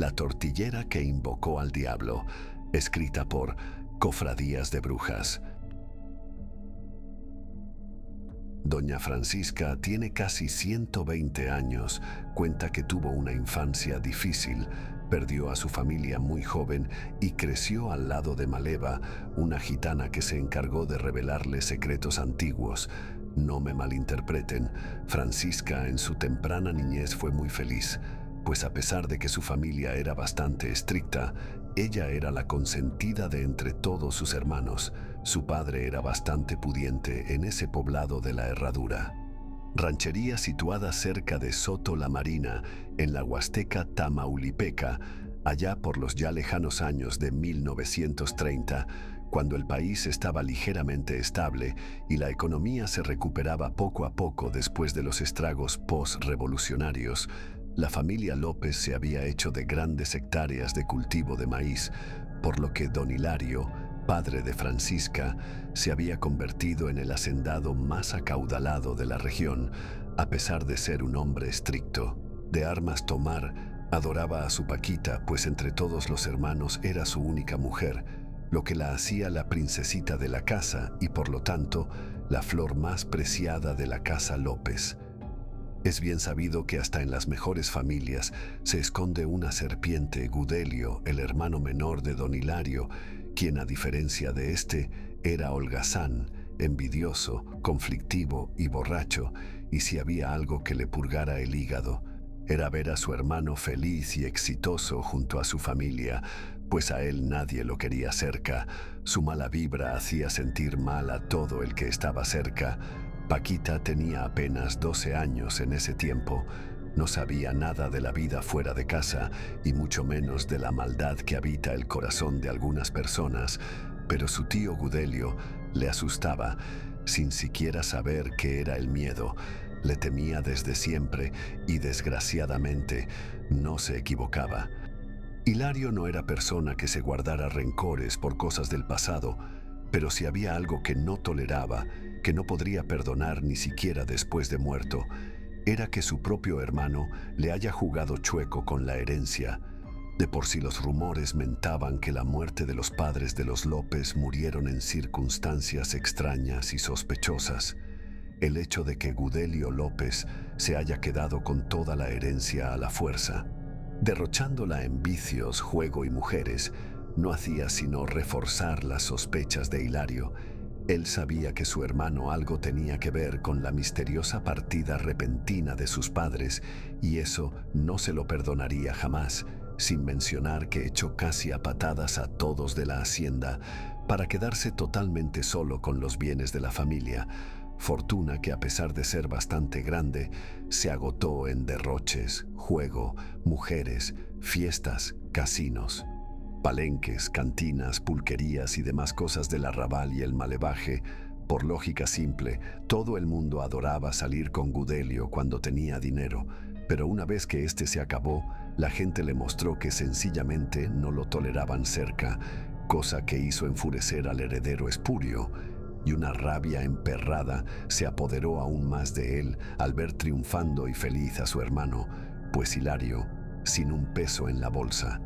La tortillera que invocó al diablo, escrita por Cofradías de Brujas. Doña Francisca tiene casi 120 años, cuenta que tuvo una infancia difícil, perdió a su familia muy joven y creció al lado de Maleva, una gitana que se encargó de revelarle secretos antiguos. No me malinterpreten, Francisca en su temprana niñez fue muy feliz, pues a pesar de que su familia era bastante estricta, ella era la consentida de entre todos sus hermanos. Su padre era bastante pudiente en ese poblado de la Herradura, ranchería situada cerca de Soto la Marina, en la Huasteca Tamaulipeca, allá por los ya lejanos años de 1930, cuando el país estaba ligeramente estable y la economía se recuperaba poco a poco después de los estragos post-revolucionarios. La familia López se había hecho de grandes hectáreas de cultivo de maíz, por lo que don Hilario, padre de Francisca, se había convertido en el hacendado más acaudalado de la región, a pesar de ser un hombre estricto. De armas tomar, adoraba a su Paquita, pues entre todos los hermanos era su única mujer, lo que la hacía la princesita de la casa y por lo tanto la flor más preciada de la casa López. Es bien sabido que hasta en las mejores familias se esconde una serpiente. Gudelio, el hermano menor de don Hilario, quien a diferencia de este era holgazán, envidioso, conflictivo y borracho, y si había algo que le purgara el hígado, era ver a su hermano feliz y exitoso junto a su familia, pues a él nadie lo quería cerca. Su mala vibra hacía sentir mal a todo el que estaba cerca. Paquita tenía apenas 12 años en ese tiempo. No sabía nada de la vida fuera de casa y mucho menos de la maldad que habita el corazón de algunas personas, pero su tío Gudelio le asustaba, sin siquiera saber qué era el miedo. Le temía desde siempre y desgraciadamente no se equivocaba. Hilario no era persona que se guardara rencores por cosas del pasado, pero si había algo que no toleraba, que no podría perdonar ni siquiera después de muerto, era que su propio hermano le haya jugado chueco con la herencia. De por sí los rumores mentaban que la muerte de los padres de los López murieron en circunstancias extrañas y sospechosas. El hecho de que Gudelio López se haya quedado con toda la herencia a la fuerza, derrochándola en vicios, juego y mujeres, no hacía sino reforzar las sospechas de Hilario. Él sabía que su hermano algo tenía que ver con la misteriosa partida repentina de sus padres y eso no se lo perdonaría jamás, sin mencionar que echó casi a patadas a todos de la hacienda para quedarse totalmente solo con los bienes de la familia, fortuna que a pesar de ser bastante grande, se agotó en derroches, juego, mujeres, fiestas, casinos, palenques, cantinas, pulquerías y demás cosas del arrabal y el malevaje. Por lógica simple, todo el mundo adoraba salir con Gudelio cuando tenía dinero, pero una vez que este se acabó, la gente le mostró que sencillamente no lo toleraban cerca, cosa que hizo enfurecer al heredero espurio, y una rabia emperrada se apoderó aún más de él al ver triunfando y feliz a su hermano, pues Hilario, sin un peso en la bolsa,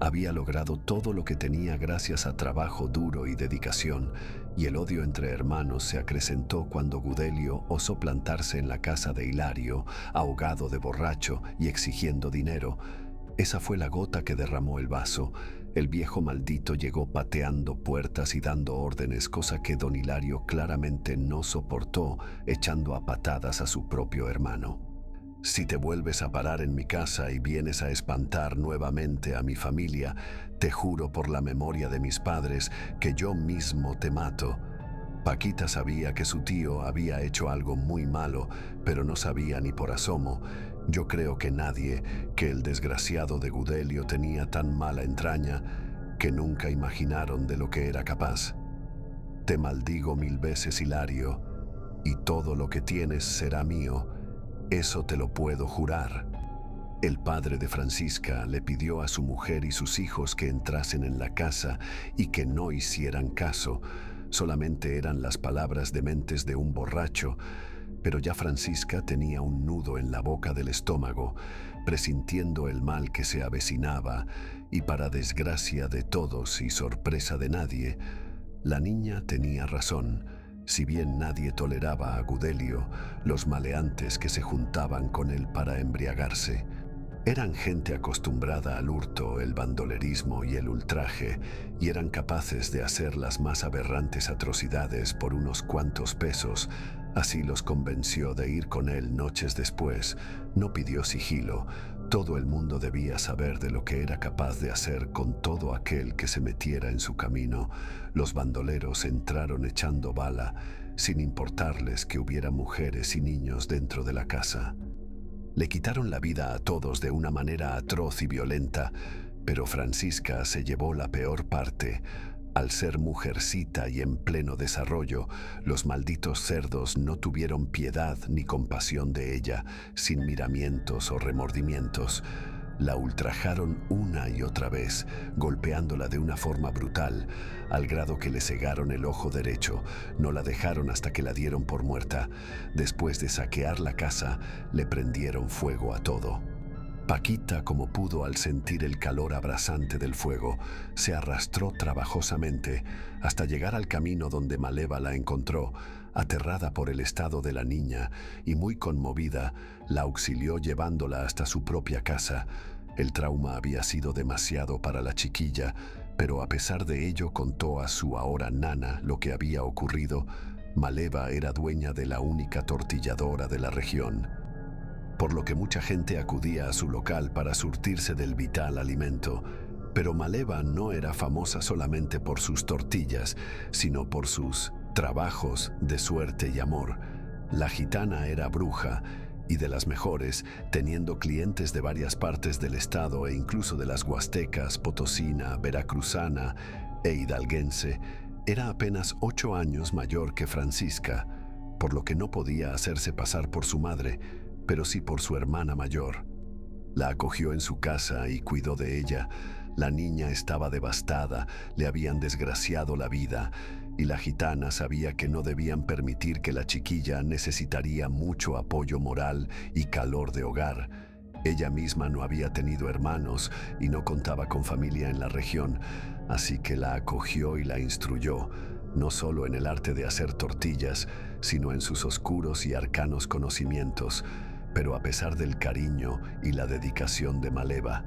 había logrado todo lo que tenía gracias a trabajo duro y dedicación, y el odio entre hermanos se acrecentó cuando Gudelio osó plantarse en la casa de Hilario, ahogado de borracho y exigiendo dinero. Esa fue la gota que derramó el vaso. El viejo maldito llegó pateando puertas y dando órdenes, cosa que don Hilario claramente no soportó, echando a patadas a su propio hermano. Si te vuelves a parar en mi casa y vienes a espantar nuevamente a mi familia, te juro por la memoria de mis padres que yo mismo te mato. Paquita sabía que su tío había hecho algo muy malo, pero no sabía ni por asomo. Yo creo que nadie, que el desgraciado de Gudelio tenía tan mala entraña, que nunca imaginaron de lo que era capaz. Te maldigo 1000 veces, Hilario, y todo lo que tienes será mío. Eso te lo puedo jurar. El padre de Francisca le pidió a su mujer y sus hijos que entrasen en la casa y que no hicieran caso. Solamente eran las palabras dementes de un borracho, pero ya Francisca tenía un nudo en la boca del estómago. presintiendo el mal que se avecinaba, y para desgracia de todos y sorpresa de nadie, la niña tenía razón. Si bien nadie toleraba a Gudelio, los maleantes que se juntaban con él para embriagarse eran gente acostumbrada al hurto, el bandolerismo y el ultraje, y eran capaces de hacer las más aberrantes atrocidades por unos cuantos pesos. Así los convenció de ir con él noches después. No pidió sigilo. Todo el mundo debía saber de lo que era capaz de hacer con todo aquel que se metiera en su camino. Los bandoleros entraron echando bala, sin importarles que hubiera mujeres y niños dentro de la casa. Le quitaron la vida a todos de una manera atroz y violenta, pero Francisca se llevó la peor parte. Al ser mujercita y en pleno desarrollo, los malditos cerdos no tuvieron piedad ni compasión de ella, sin miramientos o remordimientos. La ultrajaron una y otra vez, golpeándola de una forma brutal, al grado que le cegaron el ojo derecho. No la dejaron hasta que la dieron por muerta. Después de saquear la casa, le prendieron fuego a todo. Paquita, como pudo al sentir el calor abrasante del fuego, se arrastró trabajosamente hasta llegar al camino donde Maleva la encontró. Aterrada por el estado de la niña y muy conmovida, la auxilió llevándola hasta su propia casa. El trauma había sido demasiado para la chiquilla, pero a pesar de ello contó a su ahora nana lo que había ocurrido. Maleva era dueña de la única tortilladora de la región, por lo que mucha gente acudía a su local para surtirse del vital alimento. Pero Maleva no era famosa solamente por sus tortillas, sino por sus trabajos de suerte y amor. La gitana era bruja, y de las mejores, teniendo clientes de varias partes del estado e incluso de las huastecas, potosina, veracruzana e hidalguense. Era apenas 8 años mayor que Francisca, por lo que no podía hacerse pasar por su madre, pero sí por su hermana mayor. La acogió en su casa y cuidó de ella. La niña estaba devastada, le habían desgraciado la vida, y la gitana sabía que no debían permitir que la chiquilla necesitaría mucho apoyo moral y calor de hogar. Ella misma no había tenido hermanos y no contaba con familia en la región, así que la acogió y la instruyó, no solo en el arte de hacer tortillas, sino en sus oscuros y arcanos conocimientos. Pero a pesar del cariño y la dedicación de Maleva,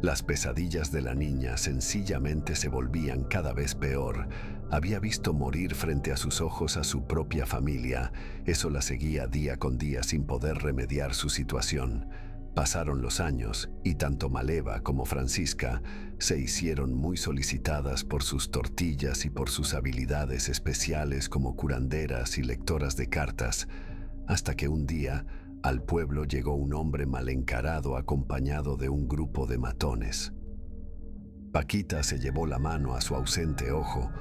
las pesadillas de la niña sencillamente se volvían cada vez peor. Había visto morir frente a sus ojos a su propia familia. Eso la seguía día con día sin poder remediar su situación. Pasaron los años y tanto Maleva como Francisca se hicieron muy solicitadas por sus tortillas y por sus habilidades especiales como curanderas y lectoras de cartas, hasta que un día al pueblo llegó un hombre mal encarado acompañado de un grupo de matones. Paquita se llevó la mano a su ausente ojo,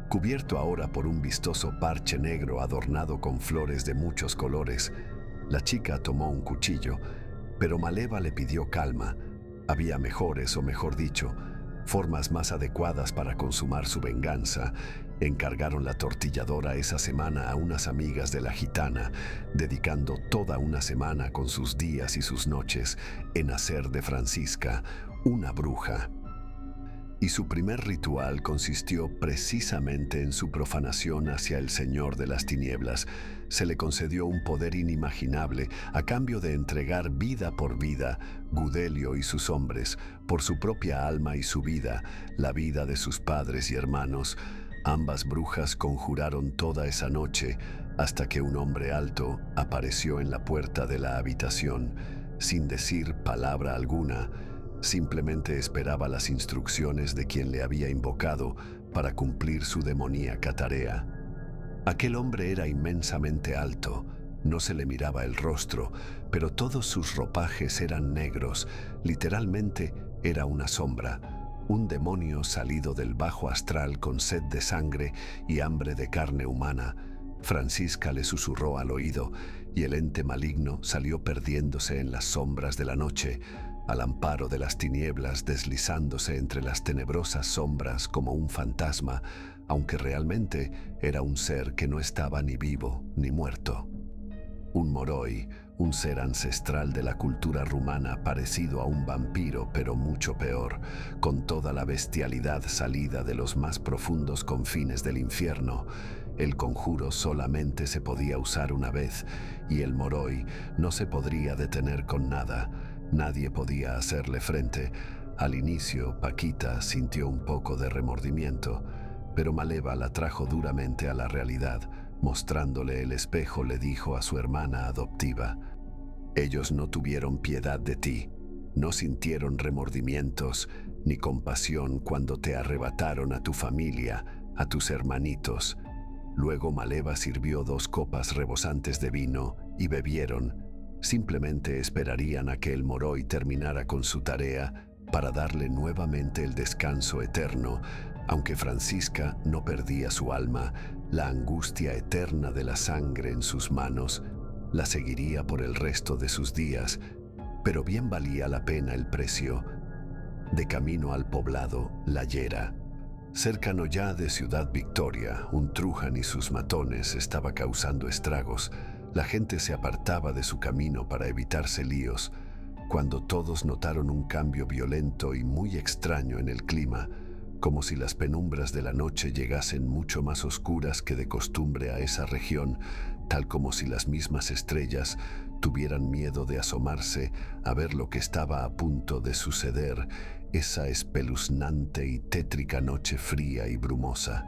cubierto ahora por un vistoso parche negro adornado con flores de muchos colores. La chica tomó un cuchillo, pero Maleva le pidió calma. Había mejores, o mejor dicho, formas más adecuadas para consumar su venganza. Encargaron la tortilladora esa semana a unas amigas de la gitana, dedicando toda una semana con sus días y sus noches en hacer de Francisca una bruja. Y su primer ritual consistió precisamente en su profanación hacia el Señor de las Tinieblas. Se le concedió un poder inimaginable a cambio de entregar vida por vida, Gudelio y sus hombres, por su propia alma y su vida, la vida de sus padres y hermanos. Ambas brujas conjuraron toda esa noche hasta que un hombre alto apareció en la puerta de la habitación, sin decir palabra alguna. Simplemente esperaba las instrucciones de quien le había invocado para cumplir su demoníaca tarea. Aquel hombre era inmensamente alto, no se le miraba el rostro, pero todos sus ropajes eran negros, literalmente era una sombra. Un demonio salido del bajo astral con sed de sangre y hambre de carne humana. Francisca le susurró al oído y el ente maligno salió perdiéndose en las sombras de la noche, al amparo de las tinieblas, deslizándose entre las tenebrosas sombras como un fantasma, aunque realmente era un ser que no estaba ni vivo ni muerto. Un moroi, un ser ancestral de la cultura rumana parecido a un vampiro pero mucho peor, con toda la bestialidad salida de los más profundos confines del infierno. El conjuro solamente se podía usar una vez y el moroi no se podría detener con nada. Nadie podía hacerle frente. Al inicio, Paquita sintió un poco de remordimiento, pero Maleva la trajo duramente a la realidad. Mostrándole el espejo, le dijo a su hermana adoptiva: ellos no tuvieron piedad de ti, no sintieron remordimientos ni compasión cuando te arrebataron a tu familia, a tus hermanitos. Luego Maleva sirvió 2 copas rebosantes de vino y bebieron. Simplemente esperarían a que el moroi terminara con su tarea para darle nuevamente el descanso eterno. Aunque Francisca no perdía su alma, la angustia eterna de la sangre en sus manos la seguiría por el resto de sus días, pero bien valía la pena el precio. De camino al poblado La Llera, cercano ya de Ciudad Victoria, un Truján y sus matones estaba causando estragos. La gente se apartaba de su camino para evitarse líos, cuando todos notaron un cambio violento y muy extraño en el clima, como si las penumbras de la noche llegasen mucho más oscuras que de costumbre a esa región, tal como si las mismas estrellas tuvieran miedo de asomarse a ver lo que estaba a punto de suceder, esa espeluznante y tétrica noche fría y brumosa.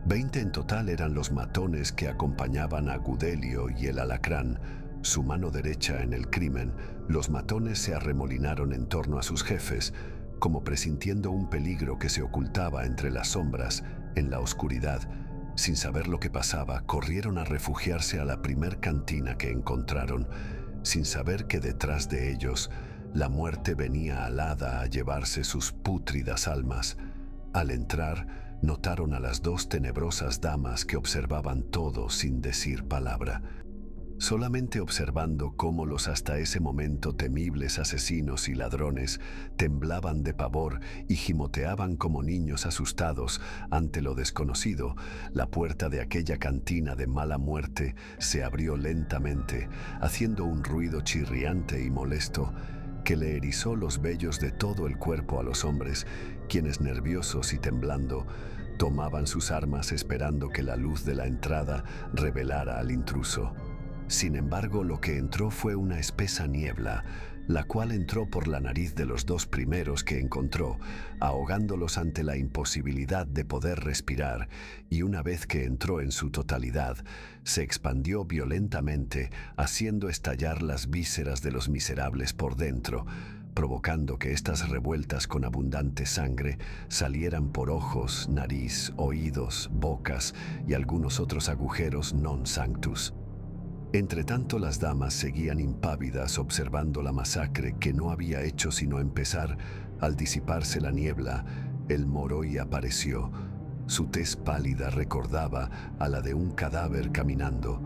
20 en total eran los matones que acompañaban a Gudelio y el alacrán, su mano derecha en el crimen. Los matones se arremolinaron en torno a sus jefes, como presintiendo un peligro que se ocultaba entre las sombras, en la oscuridad. Sin saber lo que pasaba, corrieron a refugiarse a la primer cantina que encontraron, sin saber que detrás de ellos la muerte venía alada a llevarse sus pútridas almas. Al entrar, notaron a las 2 tenebrosas damas que observaban todo sin decir palabra. Solamente observando cómo los hasta ese momento temibles asesinos y ladrones temblaban de pavor y gimoteaban como niños asustados ante lo desconocido, la puerta de aquella cantina de mala muerte se abrió lentamente, haciendo un ruido chirriante y molesto que le erizó los vellos de todo el cuerpo a los hombres, quienes, nerviosos y temblando, tomaban sus armas esperando que la luz de la entrada revelara al intruso. Sin embargo, lo que entró fue una espesa niebla, la cual entró por la nariz de los 2 primeros que encontró, ahogándolos ante la imposibilidad de poder respirar, y una vez que entró en su totalidad, se expandió violentamente, haciendo estallar las vísceras de los miserables por dentro, provocando que estas revueltas con abundante sangre salieran por ojos, nariz, oídos, bocas y algunos otros agujeros non sanctus. Entretanto, las damas seguían impávidas observando la masacre que no había hecho sino empezar. Al disiparse la niebla, el moroi apareció. Su tez pálida recordaba a la de un cadáver caminando.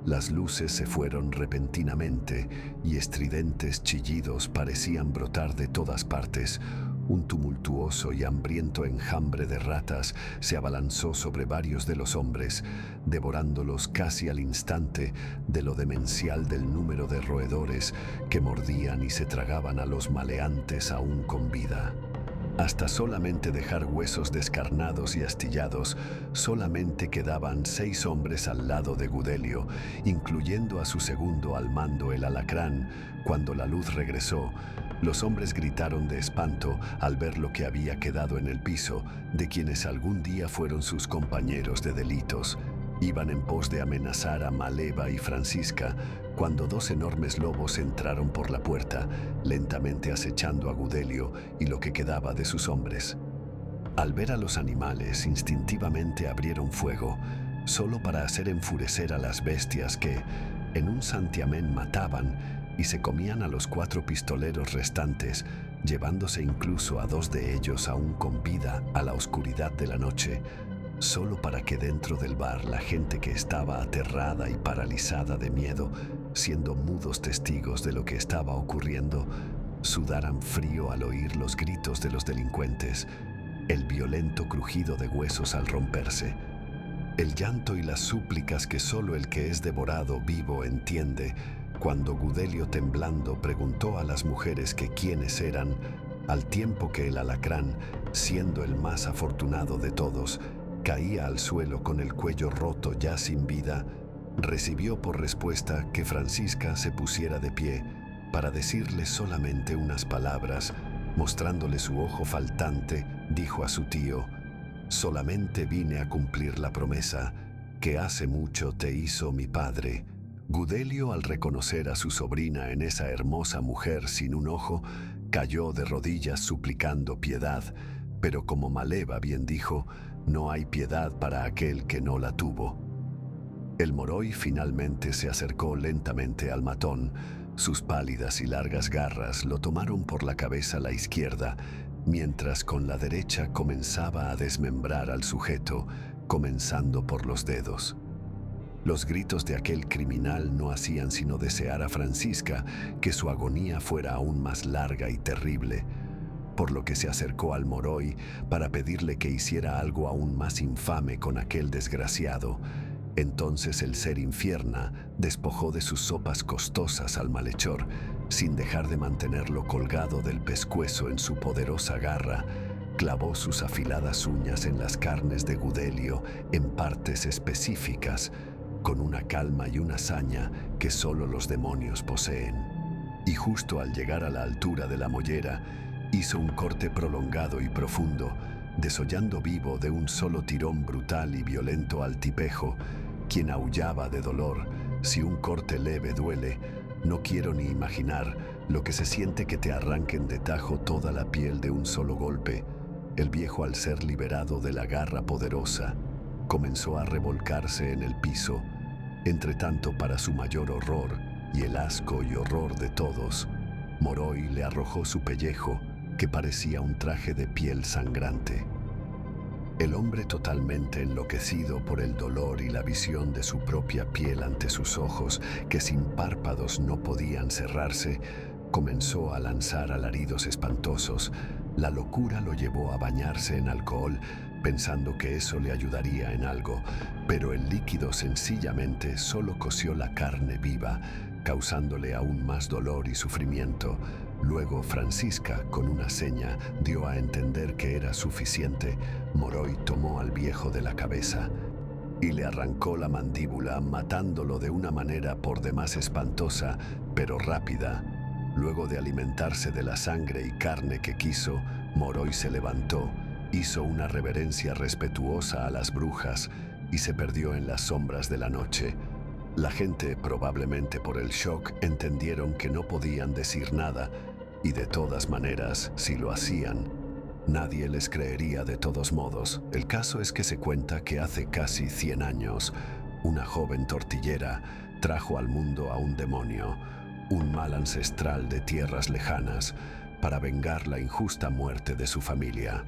Las luces se fueron repentinamente y estridentes chillidos parecían brotar de todas partes. Un tumultuoso y hambriento enjambre de ratas se abalanzó sobre varios de los hombres, devorándolos casi al instante de lo demencial del número de roedores que mordían y se tragaban a los maleantes aún con vida. Hasta solamente dejar huesos descarnados y astillados, solamente quedaban 6 hombres al lado de Gudelio, incluyendo a su segundo al mando, el alacrán. Cuando la luz regresó, los hombres gritaron de espanto al ver lo que había quedado en el piso de quienes algún día fueron sus compañeros de delitos. Iban en pos de amenazar a Maleva y Francisca cuando 2 enormes lobos entraron por la puerta, lentamente acechando a Gudelio y lo que quedaba de sus hombres. Al ver a los animales, instintivamente abrieron fuego, solo para hacer enfurecer a las bestias que, en un santiamén, mataban y se comían a los 4 pistoleros restantes, llevándose incluso a 2 de ellos aún con vida a la oscuridad de la noche, solo para que dentro del bar la gente que estaba aterrada y paralizada de miedo, siendo mudos testigos de lo que estaba ocurriendo, sudaran frío al oír los gritos de los delincuentes, el violento crujido de huesos al romperse. El llanto y las súplicas que solo el que es devorado vivo entiende, cuando Gudelio temblando preguntó a las mujeres que quiénes eran, al tiempo que el alacrán, siendo el más afortunado de todos, caía al suelo con el cuello roto ya sin vida, recibió por respuesta que Francisca se pusiera de pie para decirle solamente unas palabras. Mostrándole su ojo faltante, dijo a su tío: «Solamente vine a cumplir la promesa que hace mucho te hizo mi padre». Gudelio, al reconocer a su sobrina en esa hermosa mujer sin un ojo, cayó de rodillas suplicando piedad, pero como Maleva bien dijo, no hay piedad para aquel que no la tuvo. El Moroi finalmente se acercó lentamente al matón. Sus pálidas y largas garras lo tomaron por la cabeza a la izquierda, mientras con la derecha comenzaba a desmembrar al sujeto, comenzando por los dedos. Los gritos de aquel criminal no hacían sino desear a Francisca que su agonía fuera aún más larga y terrible, por lo que se acercó al Moroi para pedirle que hiciera algo aún más infame con aquel desgraciado. Entonces el ser infierna despojó de sus sopas costosas al malhechor, sin dejar de mantenerlo colgado del pescuezo en su poderosa garra. Clavó sus afiladas uñas en las carnes de Gudelio en partes específicas, con una calma y una saña que solo los demonios poseen. Y justo al llegar a la altura de la mollera, hizo un corte prolongado y profundo, desollando vivo de un solo tirón brutal y violento al tipejo, quien aullaba de dolor. Si un corte leve duele, no quiero ni imaginar lo que se siente que te arranquen de tajo toda la piel de un solo golpe. El viejo, al ser liberado de la garra poderosa, comenzó a revolcarse en el piso. Entretanto, para su mayor horror y el asco y horror de todos, Moroi le arrojó su pellejo, que parecía un traje de piel sangrante. El hombre, totalmente enloquecido por el dolor y la visión de su propia piel ante sus ojos, que sin párpados no podían cerrarse, comenzó a lanzar alaridos espantosos. La locura lo llevó a bañarse en alcohol, pensando que eso le ayudaría en algo, pero el líquido sencillamente solo coció la carne viva, causándole aún más dolor y sufrimiento. Luego Francisca, con una seña, dio a entender que era suficiente. Moroi tomó al viejo de la cabeza y le arrancó la mandíbula, matándolo de una manera por demás espantosa, pero rápida. Luego de alimentarse de la sangre y carne que quiso, Moroi se levantó, hizo una reverencia respetuosa a las brujas y se perdió en las sombras de la noche. La gente, probablemente por el shock, entendieron que no podían decir nada, y de todas maneras, si lo hacían, nadie les creería de todos modos. El caso es que se cuenta que hace casi 100 años, una joven tortillera trajo al mundo a un demonio, un mal ancestral de tierras lejanas, para vengar la injusta muerte de su familia.